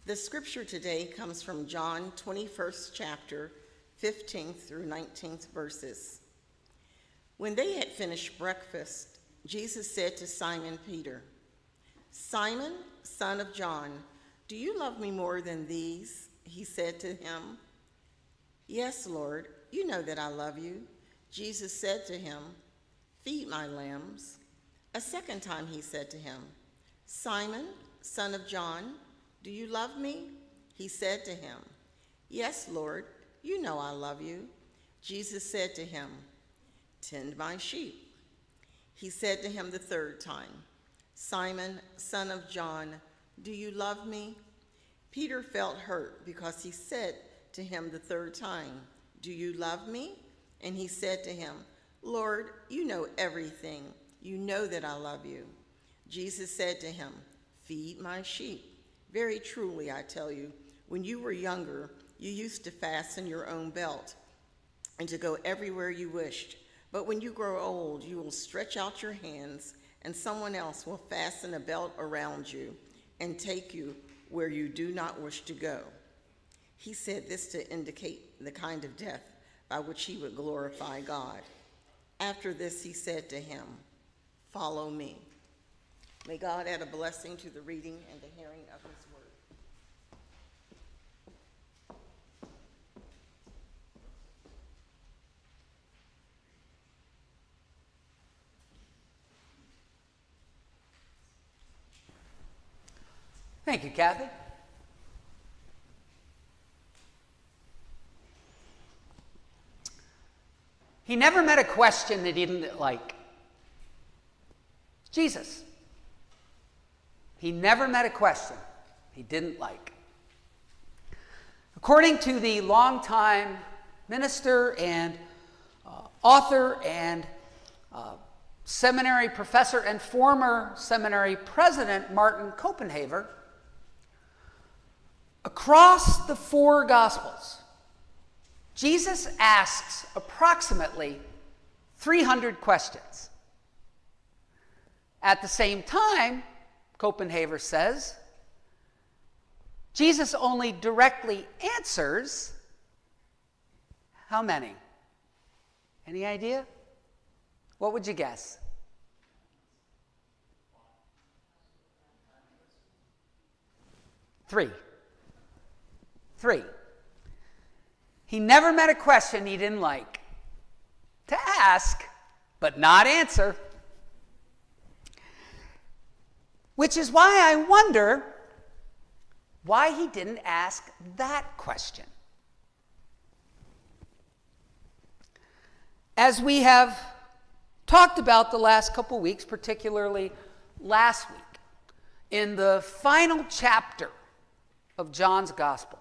The scripture today comes from John 21st chapter, 15th through 19th verses. When they had finished breakfast, Jesus said to Simon Peter, "Simon, son of John, do you love me more than these?" He said to him. "Yes, Lord, you know that I love you." Jesus said to him, "Feed my lambs." A second time he said to him, "Simon, son of John, do you love me?" He said to him, "Yes, Lord, you know I love you." Jesus said to him, "Tend my sheep." He said to him the third time, "Simon, son of John, do you love me?" Peter felt hurt because he said to him the third time, "Do you love me?" And he said to him, "Lord, you know everything. You know that I love you." Jesus said to him, "Feed my sheep. Very truly, I tell you, when you were younger, you used to fasten your own belt and to go everywhere you wished. But when you grow old, you will stretch out your hands, and someone else will fasten a belt around you and take you where you do not wish to go." He said this to indicate the kind of death by which he would glorify God. After this, he said to him, "Follow me." May God add a blessing to the reading and the hearing of his word. Thank you, Kathy. He never met a question that he didn't like. Jesus. He never met a question he didn't like. According to the longtime minister and author and seminary professor and former seminary president Martin Copenhaver, across the four Gospels, Jesus asks approximately 300 questions. At the same time, Copenhaver says, Jesus only directly answers how many? Any idea? What would you guess? 3. He never met a question he didn't like to ask, but not answer. Which is why I wonder why he didn't ask that question. As we have talked about the last couple weeks, particularly last week, in the final chapter of John's Gospel,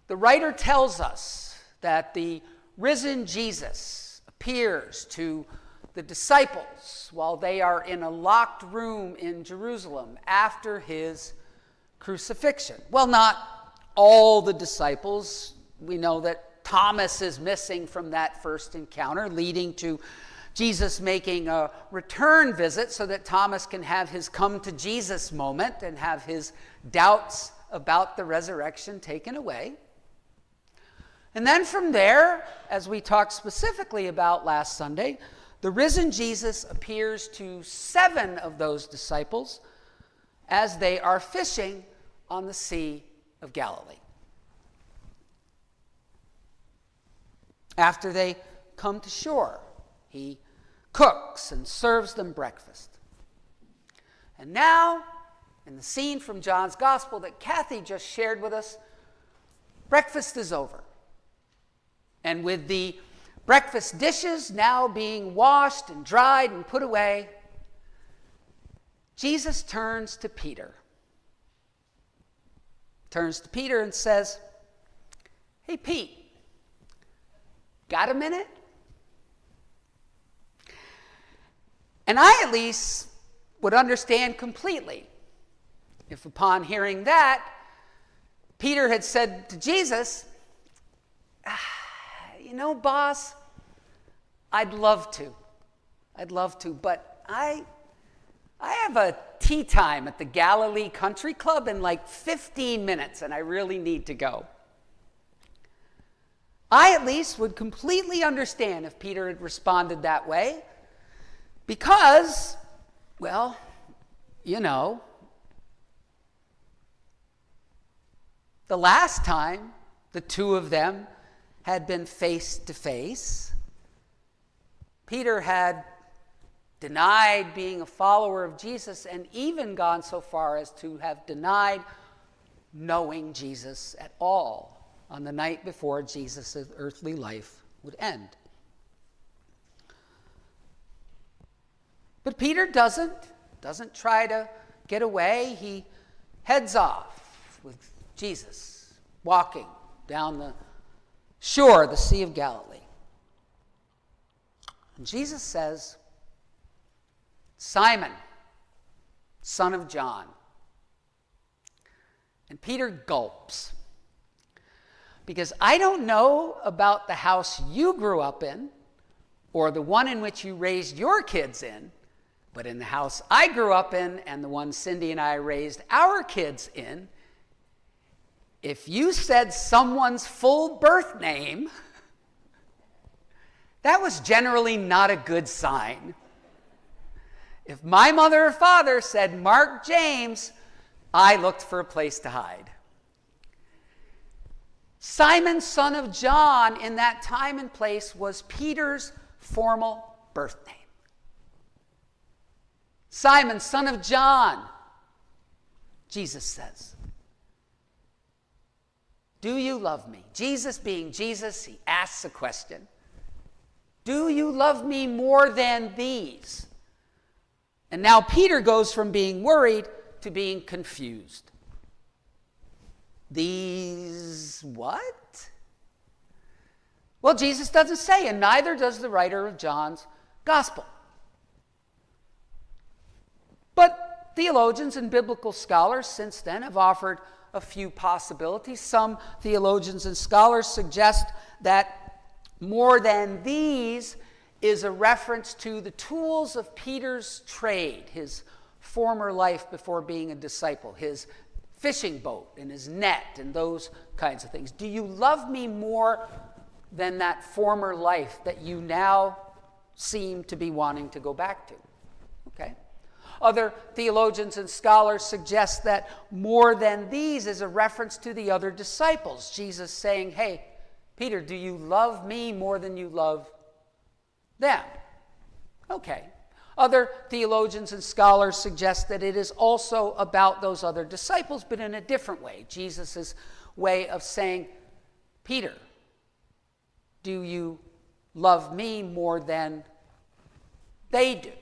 the writer tells us that the risen Jesus appears to the disciples while they are in a locked room in Jerusalem after his crucifixion. Well, not all the disciples. We know that Thomas is missing from that first encounter, leading to Jesus making a return visit so that Thomas can have his come to Jesus moment and have his doubts about the resurrection taken away. And then from there, as we talked specifically about last Sunday, the risen Jesus appears to 7 of those disciples as they are fishing on the Sea of Galilee. After they come to shore, he cooks and serves them breakfast. And now, in the scene from John's Gospel that Kathy just shared with us, breakfast is over. And with the breakfast dishes now being washed and dried and put away, Jesus turns to Peter. And says, "Hey, Pete, got a minute?" And I at least would understand completely if upon hearing that, Peter had said to Jesus, "You know, boss, I'd love to, but I I have a tea time at the Galilee Country Club in like 15 minutes, and I really need to go. I, at least, would completely understand if Peter had responded that way because, well, you know, the last time the two of them had been face to face, Peter had denied being a follower of Jesus and even gone so far as to have denied knowing Jesus at all on the night before Jesus' earthly life would end. But Peter doesn't try to get away. He heads off with Jesus, walking down the shore of the Sea of Galilee. And Jesus says, "Simon, son of John." And Peter gulps. Because I don't know about the house you grew up in or the one in which you raised your kids in, but in the house I grew up in and the one Cindy and I raised our kids in, if you said someone's full birth name, that was generally not a good sign. If my mother or father said Mark James, I looked for a place to hide. Simon, son of John, in that time and place was Peter's formal birth name. Simon, son of John, Jesus says, "Do you love me?" Jesus being Jesus, he asks a question. Do you love me more than these? And now Peter goes from being worried to being confused. These what? Well, Jesus doesn't say, and neither does the writer of John's gospel. But theologians and biblical scholars since then have offered a few possibilities. Some theologians and scholars suggest that more than these is a reference to the tools of Peter's trade, his former life before being a disciple, his fishing boat and his net and those kinds of things. Do you love me more than that former life that you now seem to be wanting to go back to? Okay. Other theologians and scholars suggest that more than these is a reference to the other disciples. Jesus saying, "Hey, Peter, do you love me more than you love them?" Okay. Other theologians and scholars suggest that it is also about those other disciples, but in a different way. Jesus' way of saying, "Peter, do you love me more than they do?"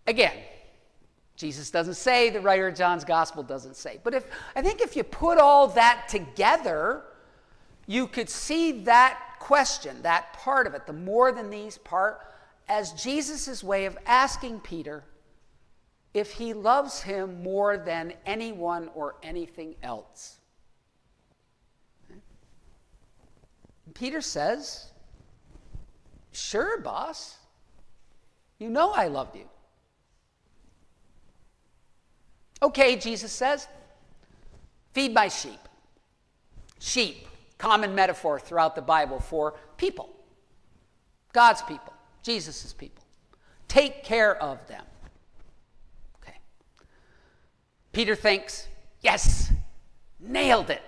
Again, Jesus doesn't say, the writer of John's gospel doesn't say. But I think if you put all that together, you could see that question, that part of it, the more than these part, as Jesus' way of asking Peter if he loves him more than anyone or anything else. And Peter says, "Sure, boss. You know I love you." "Okay," Jesus says, "feed my sheep." Sheep, common metaphor throughout the Bible for people. God's people, Jesus' people. Take care of them. Okay. Peter thinks, yes, nailed it.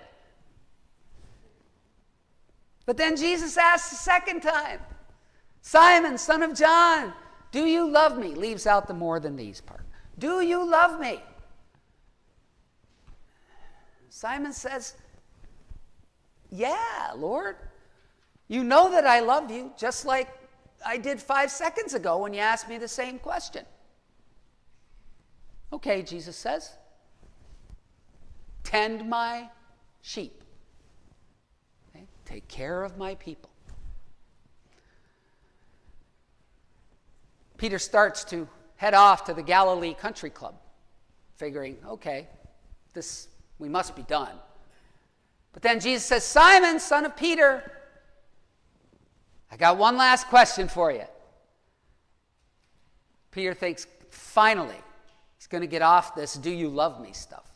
But then Jesus asks a second time, "Simon, son of John, do you love me?" Leaves out the more than these part. "Do you love me?" Simon says, "Yeah, Lord. You know that I love you, just like I did 5 seconds ago when you asked me the same question." "Okay," Jesus says, "tend my sheep. Okay? Take care of my people." Peter starts to head off to the Galilee Country Club, figuring, okay, we must be done. But then Jesus says, "Simon, son of Peter, I got one last question for you. Peter thinks, finally, he's going to get off this "do you love me" stuff.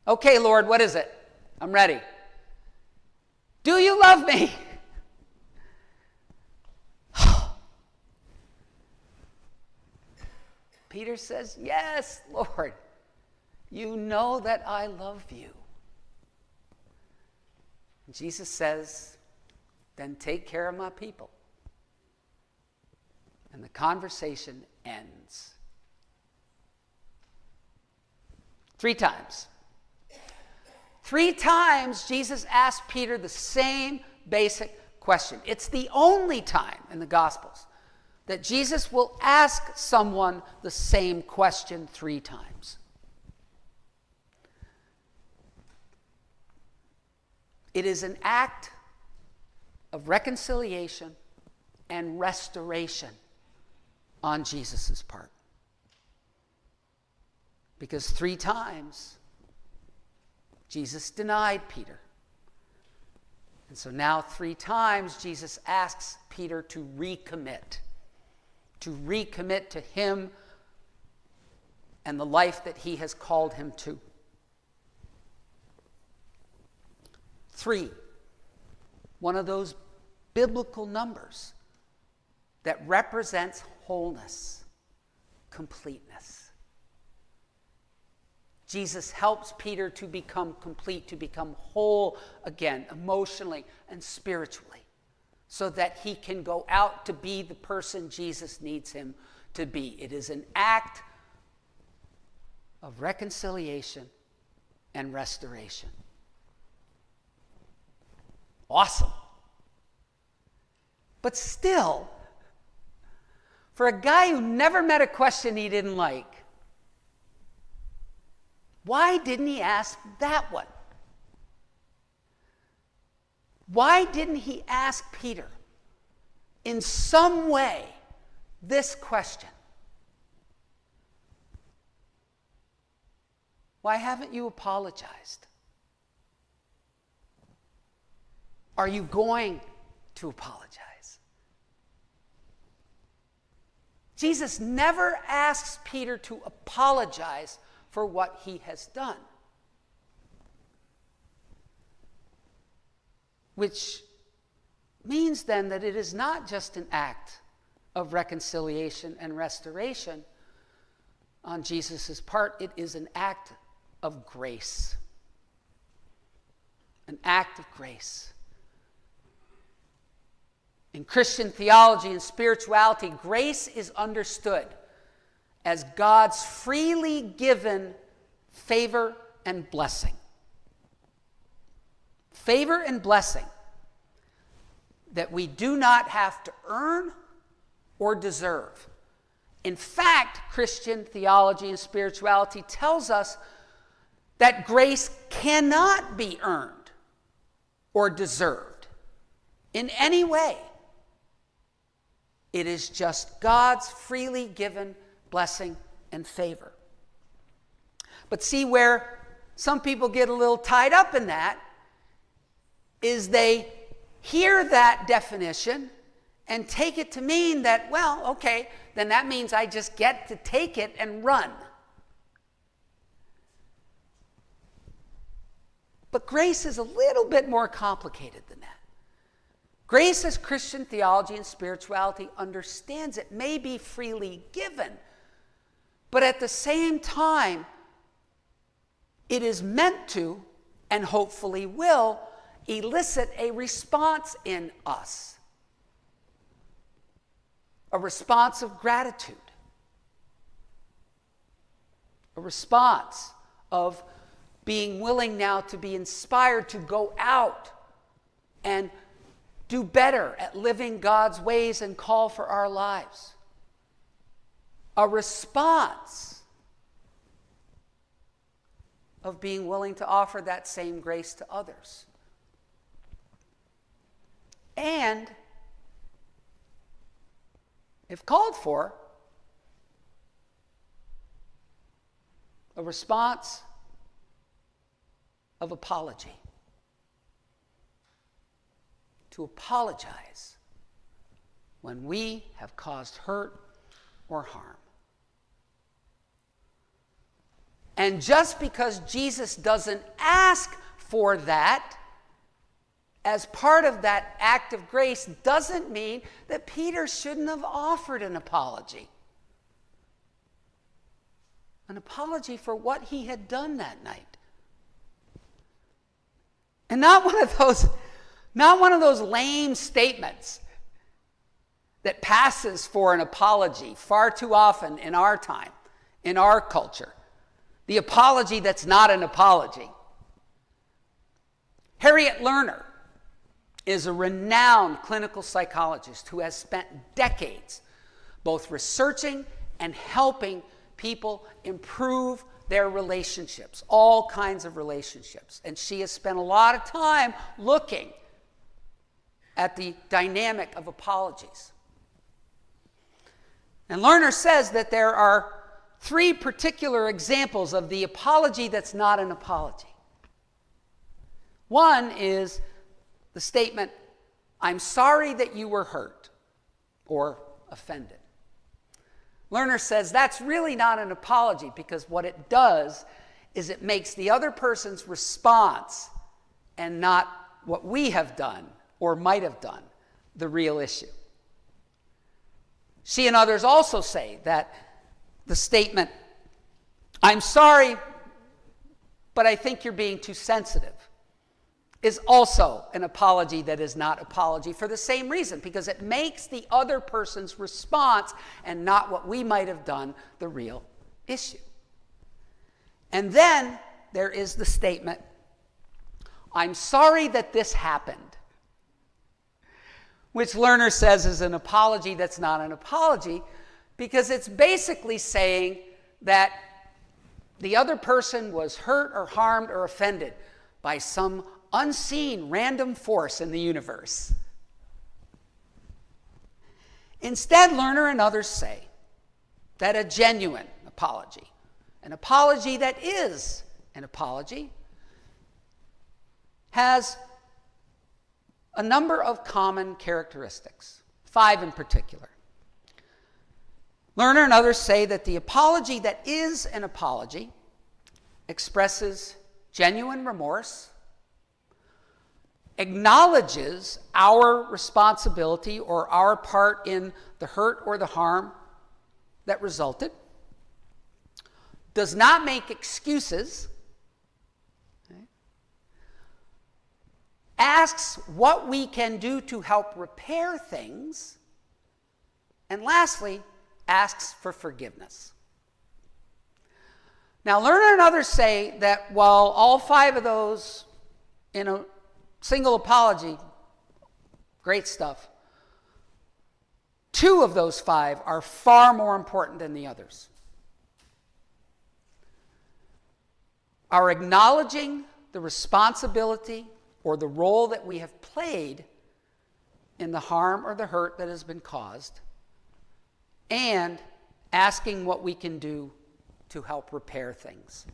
Okay, Lord, what is it? I'm ready. Do you love me? Peter says, yes, Lord, you know that I love you. And Jesus says, then take care of my people. And the conversation ends. 3 times. 3 times Jesus asked Peter the same basic question. It's the only time in the Gospels that Jesus will ask someone the same question 3 times. It is an act of reconciliation and restoration on Jesus' part. Because 3 times, Jesus denied Peter. And so now 3 times, Jesus asks Peter to recommit to him and the life that he has called him to. 3, one of those biblical numbers that represents wholeness, completeness. Jesus helps Peter to become complete, to become whole again, emotionally and spiritually, so that he can go out to be the person Jesus needs him to be. It is an act of reconciliation and restoration. Awesome. But still, for a guy who never met a question he didn't like, why didn't he ask that one? Why didn't he ask Peter in some way this question? Why haven't you apologized? Are you going to apologize? Jesus never asks Peter to apologize for what he has done. Which means then that it is not just an act of reconciliation and restoration on Jesus' part, it is an act of grace. An act of grace. In Christian theology and spirituality, grace is understood as God's freely given favor and blessing. Favor and blessing that we do not have to earn or deserve. In fact, Christian theology and spirituality tells us that grace cannot be earned or deserved in any way. It is just God's freely given blessing and favor. But see, where some people get a little tied up in that is they hear that definition and take it to mean that, well, okay, then that means I just get to take it and run. But grace is a little bit more complicated than that. Grace, as Christian theology and spirituality understands it, may be freely given, but at the same time, it is meant to, and hopefully will, elicit a response in us. A response of gratitude. A response of being willing now to be inspired to go out and do better at living God's ways and call for our lives. A response of being willing to offer that same grace to others. And, if called for, a response of apology. To apologize when we have caused hurt or harm. And just because Jesus doesn't ask for that as part of that act of grace doesn't mean that Peter shouldn't have offered an apology. An apology for what he had done that night. And not one of those lame statements that passes for an apology far too often in our time, in our culture. The apology that's not an apology. Harriet Lerner is a renowned clinical psychologist who has spent decades both researching and helping people improve their relationships, all kinds of relationships. And she has spent a lot of time looking at the dynamic of apologies. And Lerner says that there are 3 particular examples of the apology that's not an apology. One is the statement, "I'm sorry that you were hurt or offended." Lerner says that's really not an apology because what it does is it makes the other person's response and not what we have done or might have done the real issue. She and others also say that the statement, "I'm sorry, but I think you're being too sensitive," is also an apology that is not apology for the same reason, because it makes the other person's response and not what we might have done the real issue. And then there is the statement, "I'm sorry that this happened," which Lerner says is an apology that's not an apology, because it's basically saying that the other person was hurt or harmed or offended by some unseen random force in the universe. Instead, Lerner and others say that a genuine apology, an apology that is an apology, has a number of common characteristics, 5 in particular. Lerner and others say that the apology that is an apology expresses genuine remorse, acknowledges our responsibility or our part in the hurt or the harm that resulted, does not make excuses, asks what we can do to help repair things, and lastly, asks for forgiveness. Now, Lerner and others say that while all 5 of those in a single apology, great stuff, 2 of those 5 are far more important than the others. Our acknowledging the responsibility or the role that we have played in the harm or the hurt that has been caused, and asking what we can do to help repair things.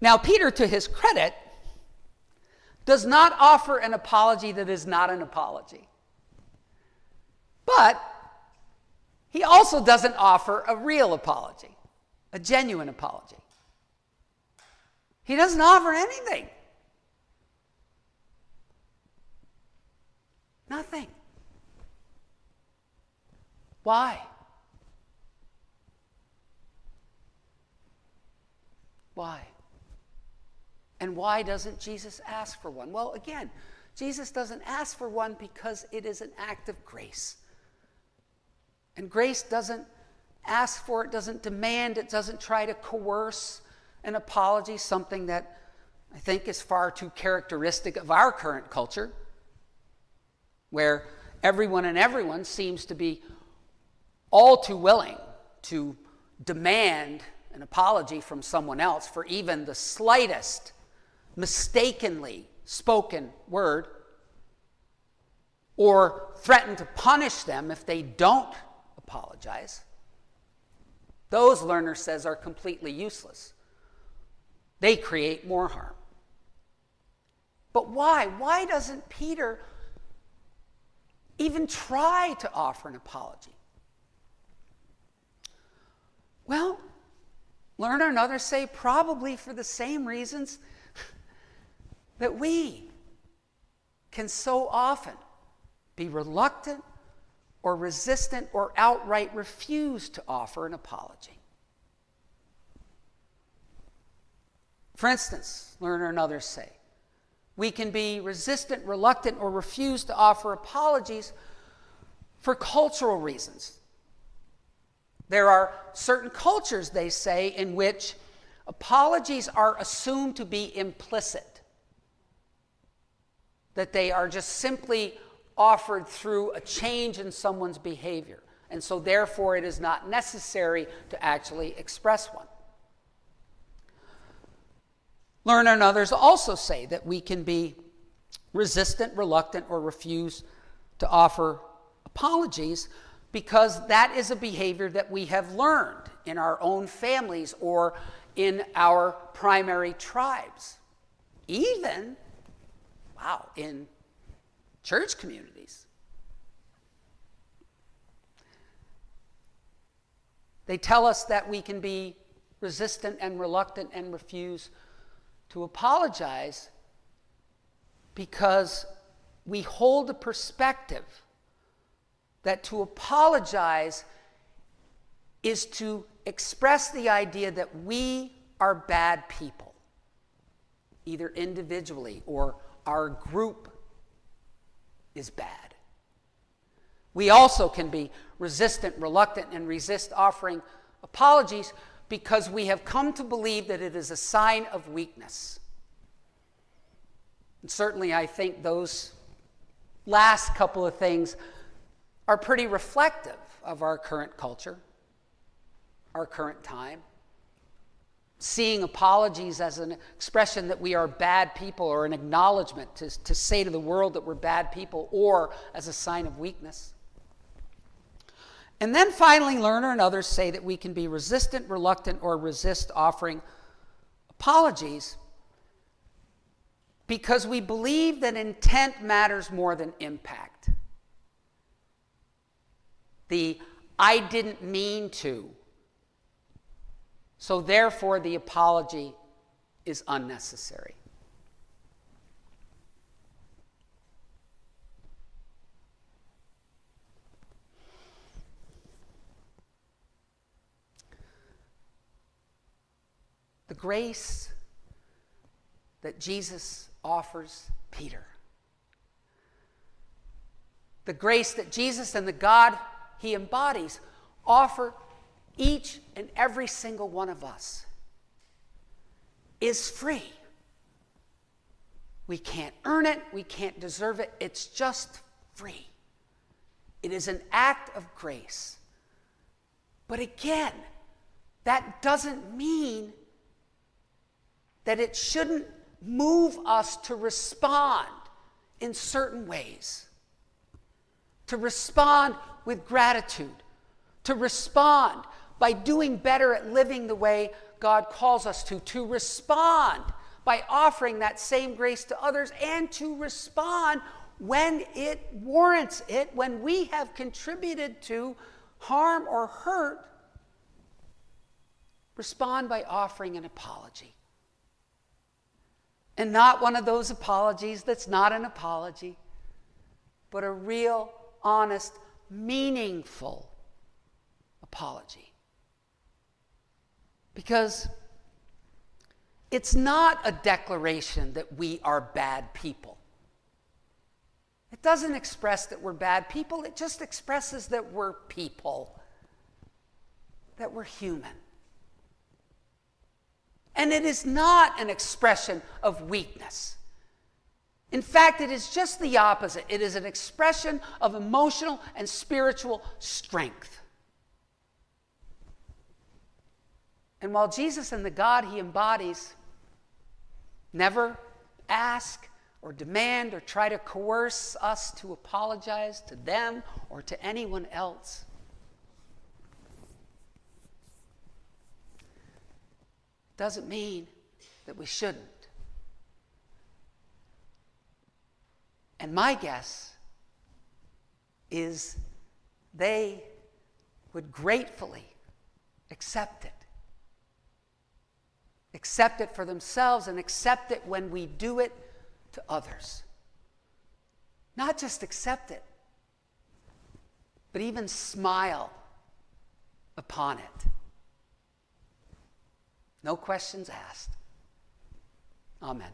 Now, Peter, to his credit, does not offer an apology that is not an apology. But he also doesn't offer a real apology, a genuine apology. He doesn't offer anything. Nothing. Why? Why? And why doesn't Jesus ask for one? Well, again, Jesus doesn't ask for one because it is an act of grace. And grace doesn't ask for it, doesn't demand it, doesn't try to coerce an apology, something that I think is far too characteristic of our current culture, where everyone seems to be all too willing to demand an apology from someone else for even the slightest mistakenly spoken word, or threaten to punish them if they don't apologize. Those, Lerner says, are completely useless. They create more harm. But why? Why doesn't Peter even try to offer an apology? Well, Lerner and others say probably for the same reasons that we can so often be reluctant or resistant or outright refuse to offer an apology. For instance, Lerner and others say, we can be resistant, reluctant, or refuse to offer apologies for cultural reasons. There are certain cultures, they say, in which apologies are assumed to be implicit, that they are just simply offered through a change in someone's behavior, and so therefore it is not necessary to actually express one. Lerner and others also say that we can be resistant, reluctant, or refuse to offer apologies because that is a behavior that we have learned in our own families or in our primary tribes, even, in church communities. They tell us that we can be resistant and reluctant and refuse to apologize because we hold a perspective that to apologize is to express the idea that we are bad people, either individually or our group is bad. We also can be resistant, reluctant, and resist offering apologies because we have come to believe that it is a sign of weakness. And certainly I think those last couple of things are pretty reflective of our current culture, our current time. Seeing apologies as an expression that we are bad people or an acknowledgement to say to the world that we're bad people or as a sign of weakness. And then finally, Lerner and others say that we can be resistant, reluctant, or resist offering apologies because we believe that intent matters more than impact. The I didn't mean to, so therefore the apology is unnecessary. The grace that Jesus offers Peter, the grace that Jesus and the God he embodies offer each and every single one of us, is free. We can't earn it, we can't deserve it, it's just free. It is an act of grace. But again, that doesn't mean that it shouldn't move us to respond in certain ways. To respond with gratitude. To respond by doing better at living the way God calls us to. To respond by offering that same grace to others, and to respond when it warrants it, when we have contributed to harm or hurt. Respond by offering an apology. And not one of those apologies that's not an apology, but a real, honest, meaningful apology. Because it's not a declaration that we are bad people. It doesn't express that we're bad people, it just expresses that we're people, that we're human. And it is not an expression of weakness. In fact, it is just the opposite. It is an expression of emotional and spiritual strength. And while Jesus and the God he embodies never ask or demand or try to coerce us to apologize to them or to anyone else, doesn't mean that we shouldn't. And my guess is they would gratefully accept it. Accept it for themselves and accept it when we do it to others. Not just accept it, but even smile upon it. No questions asked. Amen.